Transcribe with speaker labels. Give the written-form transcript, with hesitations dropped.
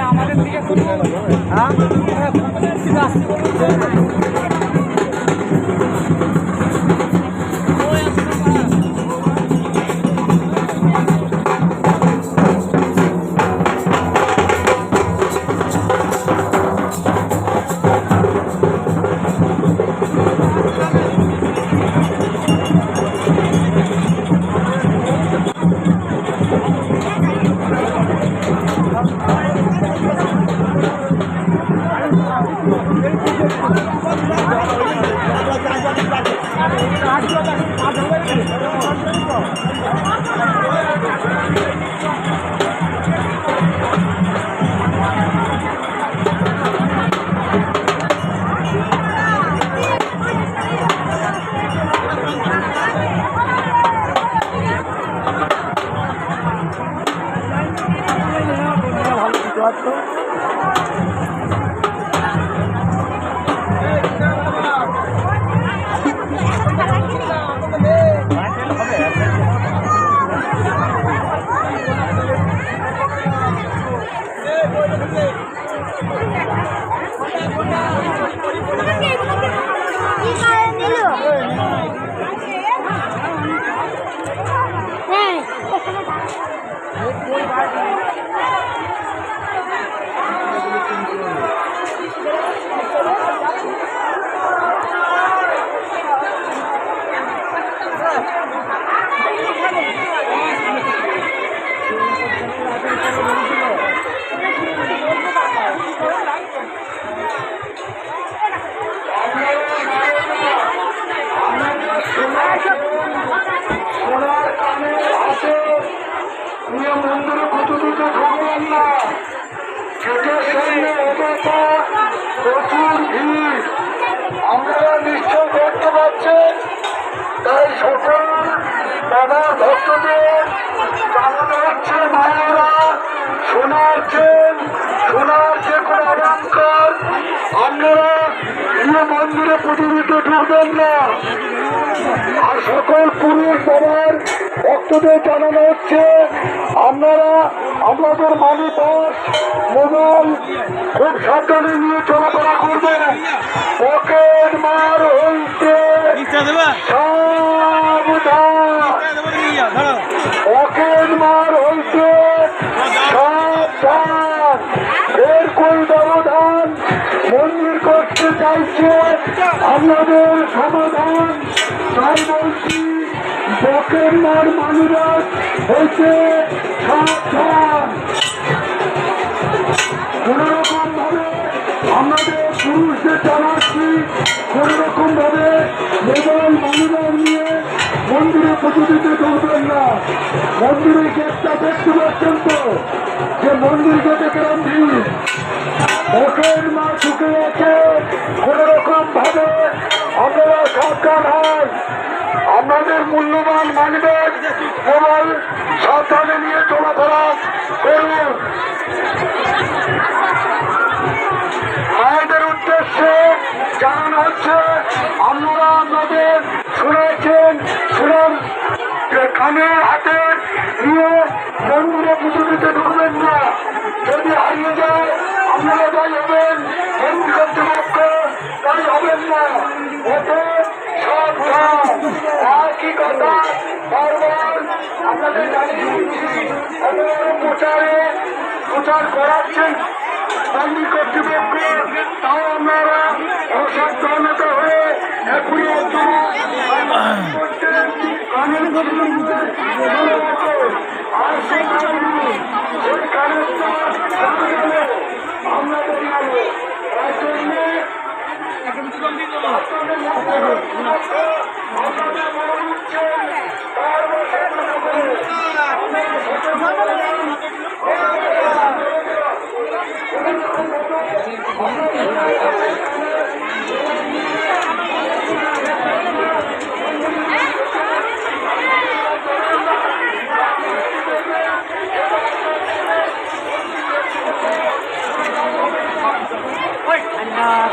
Speaker 1: আমাদের দিকে কোনো
Speaker 2: মন্দিরে পুজো দিতে ঢুকবেন না। গেটের সামনে এলাকা প্রচুর ভিড়, আপনারা নিশ্চয় দেখতে পাচ্ছেন। তাই সকল বাবার ভক্তদের জানানো হচ্ছে, মায়েরা সোনার চেন, সোনার যে কোনো অলঙ্কার আপনারা নিয়ে মন্দিরে পুজো দিতে ঢুকবেন না। আর সকল পুরুষ বাবার ভক্তদের জানানো হচ্ছে, আপনারা আপনাদের মানি পার্স, মোবাইল খুব সাবধানে নিয়ে চলাফেরা করবেন। পকেট মার হইতে সাবধান, পকেট মার হইতে সাবধান। এর কোন ব্যবধান মন্দির করতে চাইছে আপনাদের সমাধান, তাই বলছি পকেট মার মানুষ হইতে সাবধান। কোন রকম ভাবে আমাদের পুরুষদের জানাচ্ছি, কোন রকম ভাবে মোবাইল মানুষ নিয়ে মন্দিরে পুজো দিতে ঢুকবেন না। মন্দিরের গেটটা দেখতে পাচ্ছেন তো, যে মন্দির গেটে কেরম ভিড়, পকেট মার ঢুকে আছে। কোন রকম ভাবে আপনারা সাবধান হন, আপনাদের মূল্যবান মানবেন মোবাইল সাবধানে নিয়ে চলাফেরা করুন। মায়েদের উদ্দেশ্যে জানানো হচ্ছে, আপনারা আপনাদের শুনেছেন শুনেন কানের হাতে নিয়ে মন্দিরে পুজো দিতে ঢুকবেন না। যদি হারিয়ে যায় আপনারা তাই হবেন, মন্দির কর্তৃপক্ষ তাই হবেন না। এতে সাবধান। আর কি কথা বারবার আপনাদের জানিয়ে দিচ্ছি, প্রচার করাচ্ছেন মন্দির কর্তৃপক্ষ, তাও আপনারা অসাবধানতা হয়ে এখনই আর সেই কারণটা আমরা জানাবো। তার জন্য আপনাদের মনে হচ্ছে
Speaker 1: Wait.